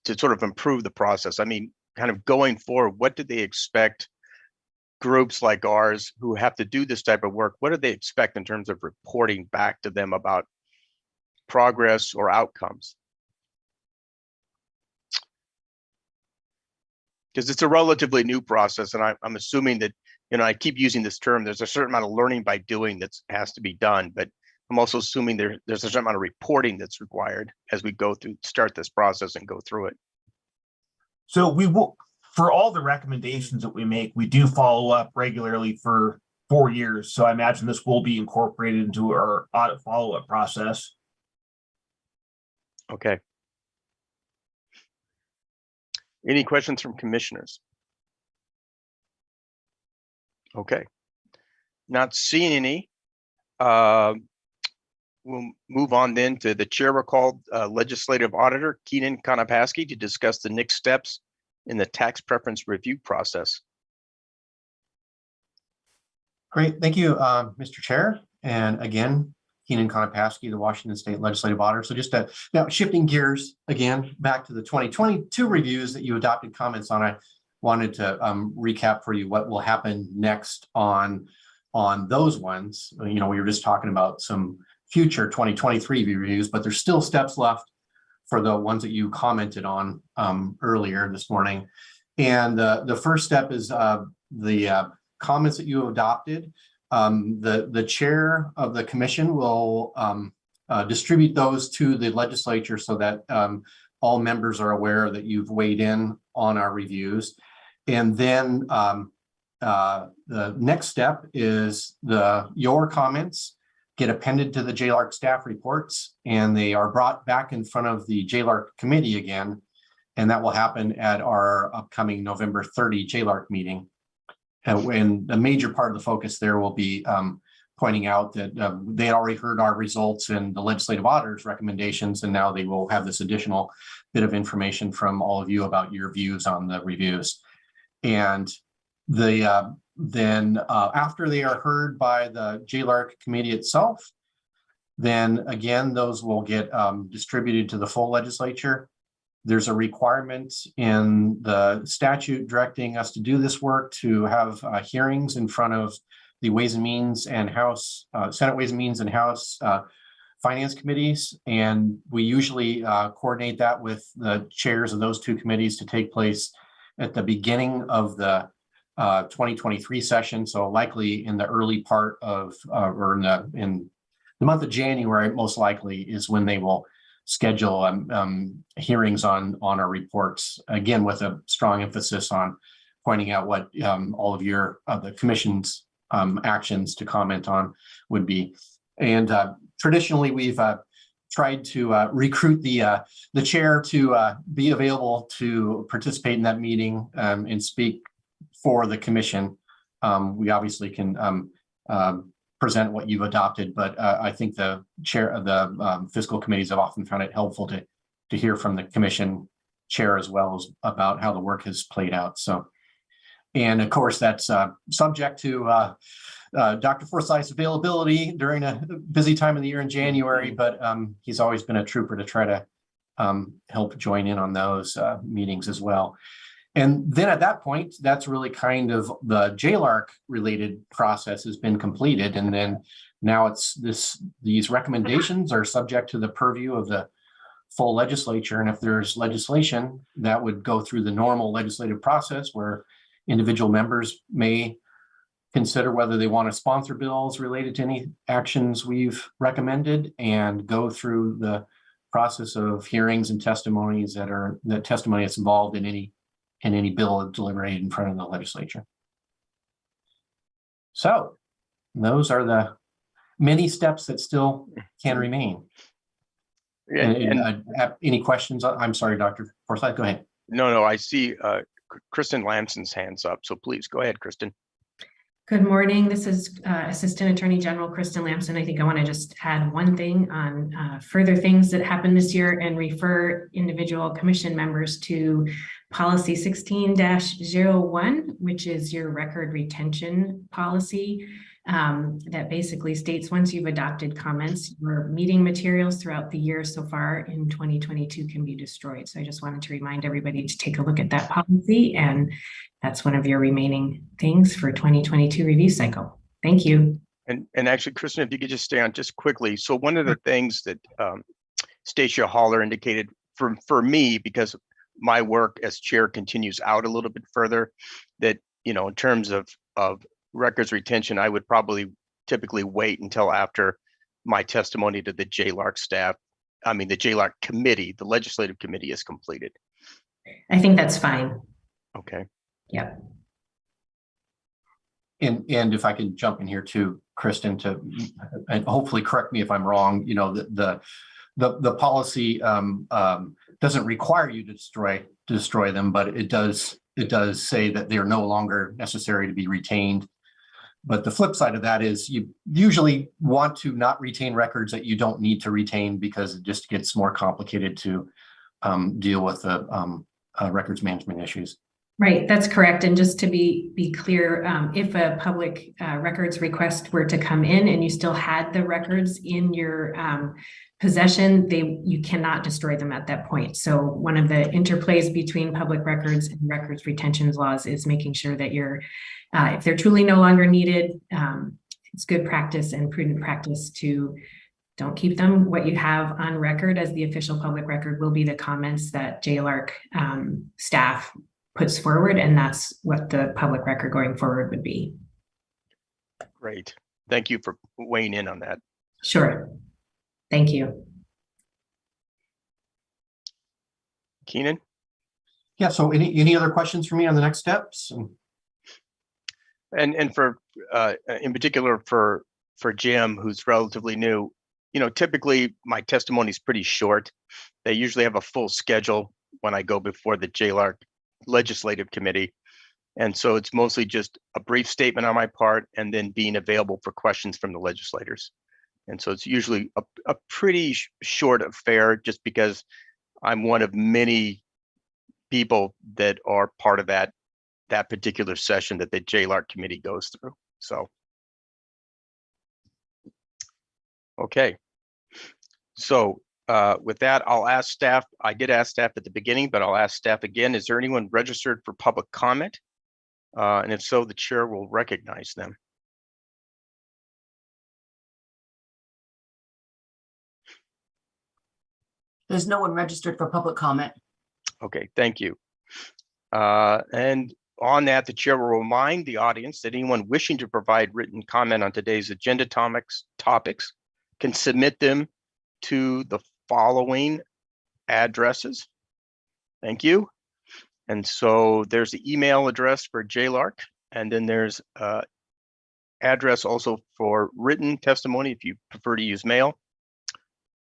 to sort of improve the process? I mean, kind of going forward, what do they expect groups like ours who have to do this type of work? What do they expect in terms of reporting back to them about progress or outcomes? Because it's a relatively new process, and I'm assuming that, I keep using this term, there's a certain amount of learning by doing that has to be done, but I'm also assuming there's a certain amount of reporting that's required as we start this process and go through it. So we will, for all the recommendations that we make, we do follow up regularly for 4 years. So I imagine this will be incorporated into our audit follow-up process. Okay. Any questions from commissioners? Okay. Not seeing any. We'll move on then to the chair recalled legislative auditor, Keenan Konopasky, to discuss the next steps in the tax preference review process. Great. Thank you, Mr. Chair. And again, Keenan Konopasky, the Washington State Legislative Auditor. So just now shifting gears again back to the 2022 reviews that you adopted comments on, I wanted to recap for you what will happen next on those ones. We were just talking about some future 2023 reviews, but there's still steps left for the ones that you commented on earlier this morning. And the first step is the comments that you adopted. The chair of the commission will distribute those to the legislature so that all members are aware that you've weighed in on our reviews. And then the next step is your comments get appended to the JLARC staff reports, and they are brought back in front of the JLARC committee again. And that will happen at our upcoming November 30 JLARC meeting. And the major part of the focus there will be pointing out that they had already heard our results and the legislative auditor's recommendations, and now they will have this additional bit of information from all of you about your views on the reviews. And then after they are heard by the JLARC committee itself, then again, those will get distributed to the full legislature. There's a requirement in the statute directing us to do this work to have hearings in front of the Ways and Means and House, Senate Ways and Means and House Finance committees. And we usually coordinate that with the chairs of those two committees to take place at the beginning of the 2023 session. So likely in the early part of, or in the month of January, most likely is when they will schedule hearings on our reports, again, with a strong emphasis on pointing out what all of your, the commission's actions to comment on would be. And traditionally, we've tried to recruit the chair to be available to participate in that meeting and speak for the commission. We obviously can present what you've adopted, but I think the chair of the fiscal committees have often found it helpful to hear from the commission chair as well as about how the work has played out. So, and of course, that's subject to Dr. Forsyth's availability during a busy time of the year in January, but he's always been a trooper to try to help join in on those meetings as well. And then at that point, that's really kind of the JLARC related process has been completed. And then now it's these recommendations are subject to the purview of the full legislature. And if there's legislation that would go through the normal legislative process where individual members may consider whether they want to sponsor bills related to any actions we've recommended and go through the process of hearings and testimonies that testimony that's involved in any bill deliberated in front of the legislature. So those are the many steps that still can remain. Any questions? I'm sorry, Dr. Forsyth, go ahead. No, I see Kristen Lamson's hands up. So please go ahead, Kristen. Good morning. This is Assistant Attorney General Kristen Lamson. I think I want to just add one thing on further things that happened this year and refer individual commission members to policy 16-01, which is your record retention policy that basically states once you've adopted comments, your meeting materials throughout the year so far in 2022 can be destroyed. So I just wanted to remind everybody to take a look at that policy, and that's one of your remaining things for 2022 review cycle. Thank you. And actually, Kristen, if you could just stay on just quickly. So one of the things that Stacia Haller indicated for me, because my work as chair continues out a little bit further, that, in terms of records retention, I would probably typically wait until after my testimony to the JLARC staff, the JLARC committee, the legislative committee is completed. I think that's fine. Okay. Yeah. And if I can jump in here too, Kristen, and hopefully correct me if I'm wrong, the policy doesn't require you to destroy them, but it does say that they are no longer necessary to be retained. But the flip side of that is you usually want to not retain records that you don't need to retain because it just gets more complicated to deal with the records management issues. Right, that's correct. And just to be clear, if a public records request were to come in and you still had the records in your possession, you cannot destroy them at that point. So one of the interplays between public records and records retention laws is making sure that if they're truly no longer needed, it's good practice and prudent practice to don't keep them. What you have on record as the official public record will be the comments that JLARC staff puts forward, and that's what the public record going forward would be. Great. Thank you for weighing in on that. Sure. Thank you. Keenan? Yeah, so any other questions for me on the next steps? And for in particular for Jim, who's relatively new, you know, typically my testimony is pretty short. They usually have a full schedule when I go before the JLARC Legislative Committee. And so it's mostly just a brief statement on my part and then being available for questions from the legislators. And so it's usually a pretty short affair, just because I'm one of many people that are part of that particular session that the JLARC committee goes through. So, okay. So with that, I'll ask staff. I did ask staff at the beginning, but I'll ask staff again. Is there anyone registered for public comment? And if so, the chair will recognize them. There's no one registered for public comment. Okay, thank you. And on that, the chair will remind the audience that anyone wishing to provide written comment on today's agenda topics can submit them to the following addresses. Thank you. And so there's the email address for JLARC, and then there's address also for written testimony if you prefer to use mail.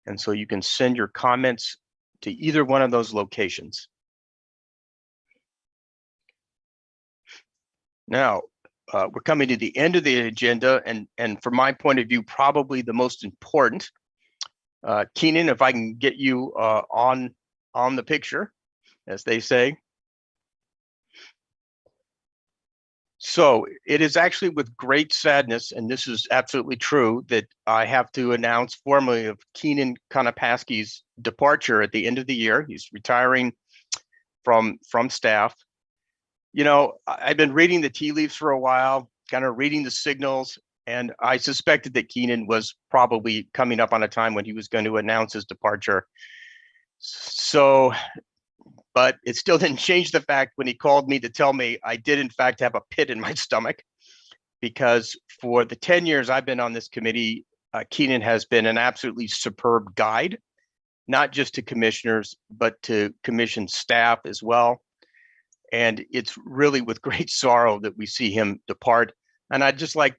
And so you can send your comments to either one of those locations. Now, we're coming to the end of the agenda, and from my point of view, probably the most important. Keenan, if I can get you on the picture, as they say. So it is actually with great sadness, and this is absolutely true, that I have to announce formally of Keenan Konopaski's departure at the end of the year. He's retiring from staff. You know, I've been reading the tea leaves for a while, kind of reading the signals, and I suspected that Keenan was probably coming up on a time when he was going to announce his departure. So, but it still didn't change the fact when he called me to tell me I did in fact have a pit in my stomach, because for the 10 years I've been on this committee, Keenan has been an absolutely superb guide, not just to commissioners, but to commission staff as well. And it's really with great sorrow that we see him depart. And I'd just like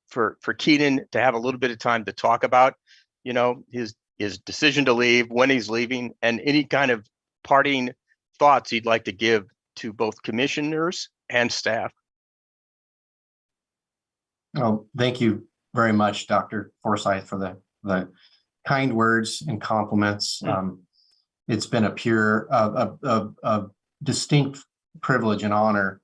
for Keenan to have a little bit of time to talk about, you know, his decision to leave, when he's leaving, and any kind of parting thoughts he'd like to give to both commissioners and staff. Oh, thank you very much, Dr. Forsyth, for the kind words and compliments. It's been a pure, a distinct privilege and honor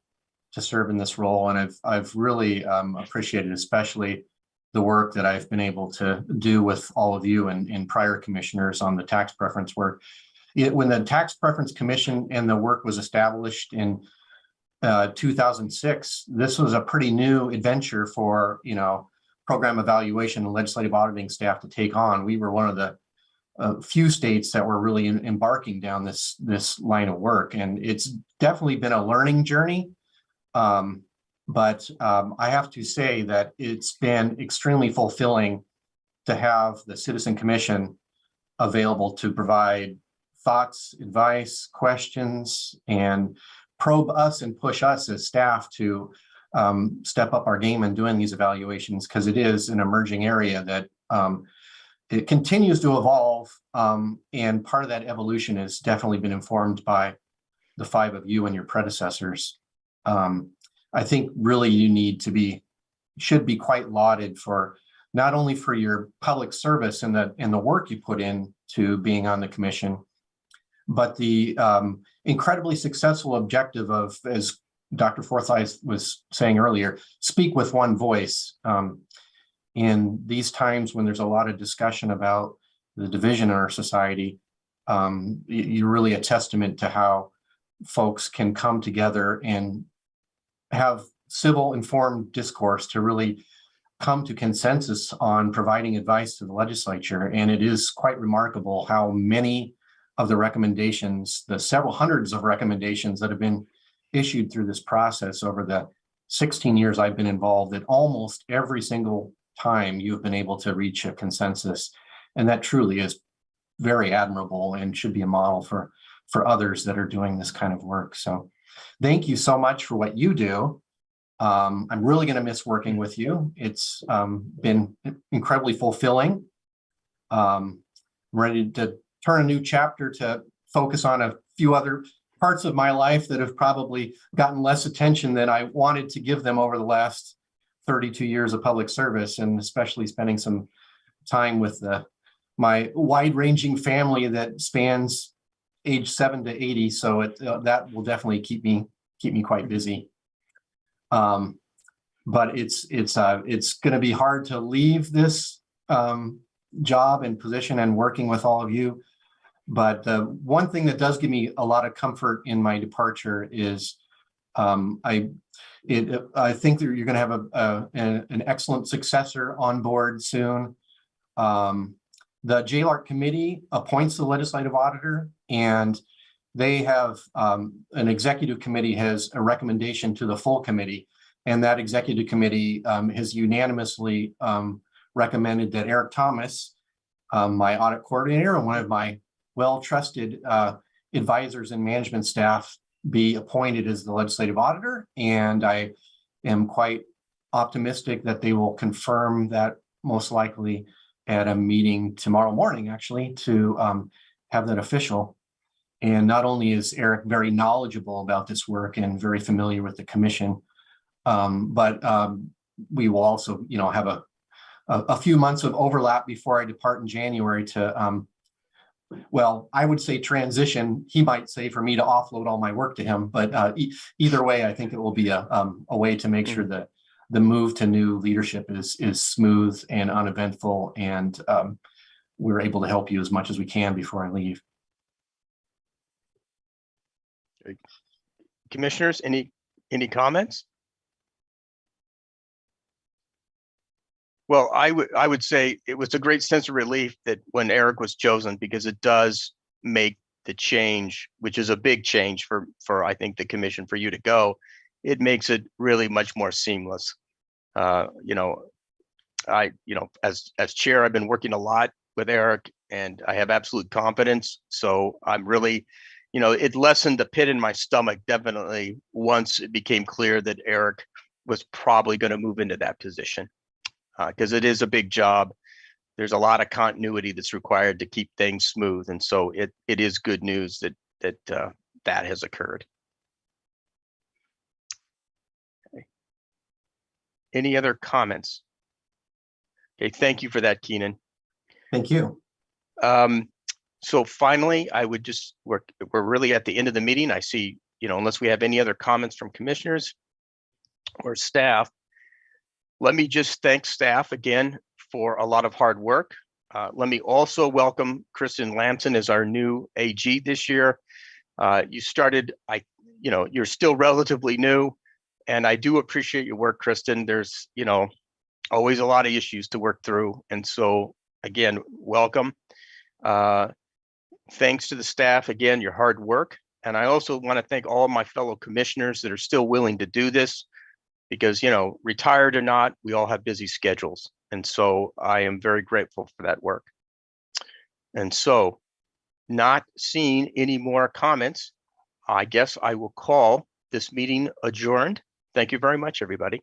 to serve in this role, and I've really appreciated, especially the work that I've been able to do with all of you and prior commissioners on the tax preference work. When the Tax Preference Commission and the work was established in 2006, this was a pretty new adventure for, you know, program evaluation and legislative auditing staff to take on. We were one of the few states that were really embarking down this line of work, and it's definitely been a learning journey. But I have to say that it's been extremely fulfilling to have the Citizen Commission available to provide thoughts, advice, questions, and probe us and push us as staff to step up our game in doing these evaluations, because it is an emerging area that it continues to evolve, and part of that evolution has definitely been informed by the 5 of you and your predecessors. I think really you should be quite lauded for not only for your public service and the work you put into being on the commission, but the incredibly successful objective of, as Dr. Forsyth was saying earlier, speak with one voice. In these times when there's a lot of discussion about the division in our society, you're really a testament to how folks can come together and have civil, informed discourse to really come to consensus on providing advice to the legislature. And it is quite remarkable how many of the recommendations, the several hundreds of recommendations that have been issued through this process over the 16 years I've been involved, that almost every single time you've been able to reach a consensus. And that truly is very admirable and should be a model for others that are doing this kind of work. So thank you so much for what you do. I'm really going to miss working with you. It's been incredibly fulfilling. I'm ready to turn a new chapter to focus on a few other parts of my life that have probably gotten less attention than I wanted to give them over the last 32 years of public service, and especially spending some time with my wide-ranging family that spans age 7 to 80. So that will definitely keep me quite busy. But it's going to be hard to leave this job and position and working with all of you. But the one thing that does give me a lot of comfort in my departure is I think that you're going to have an excellent successor on board soon. The JLARC committee appoints the legislative auditor, and they have an executive committee has a recommendation to the full committee, and that executive committee has unanimously recommended that Eric Thomas, my audit coordinator and one of my well-trusted advisors and management staff, be appointed as the legislative auditor. And I am quite optimistic that they will confirm that most likely at a meeting tomorrow morning, actually, to have that official. And not only is Eric very knowledgeable about this work and very familiar with the commission, but we will also, have a few months of overlap before I depart in January to, well, I would say transition. He might say for me to offload all my work to him, but either way, I think it will be a way to make sure that the move to new leadership is smooth and uneventful, and we're able to help you as much as we can before I leave. Commissioners, any comments? Well, I would say it was a great sense of relief that when Eric was chosen, because it does make the change, which is a big change for I think the commission, for you to go. It makes it really much more seamless. As chair, I've been working a lot with Eric, and I have absolute confidence. So I'm really, it lessened the pit in my stomach definitely once it became clear that Eric was probably going to move into that position. Because it is a big job. There's a lot of continuity that's required to keep things smooth. And so it is good news that has occurred. Okay. Any other comments? Okay, thank you for that, Keenan. Thank you. So finally, I would we're really at the end of the meeting. I see, unless we have any other comments from commissioners or staff, let me just thank staff again for a lot of hard work. Let me also welcome Kristen Lamson as our new AG this year. You started, you're still relatively new, and I do appreciate your work, Kristen. There's, always a lot of issues to work through. And so again, welcome. Thanks to the staff, again, your hard work. And I also want to thank all of my fellow commissioners that are still willing to do this. Because, retired or not, we all have busy schedules. And so I am very grateful for that work. And so, not seeing any more comments, I guess I will call this meeting adjourned. Thank you very much, everybody.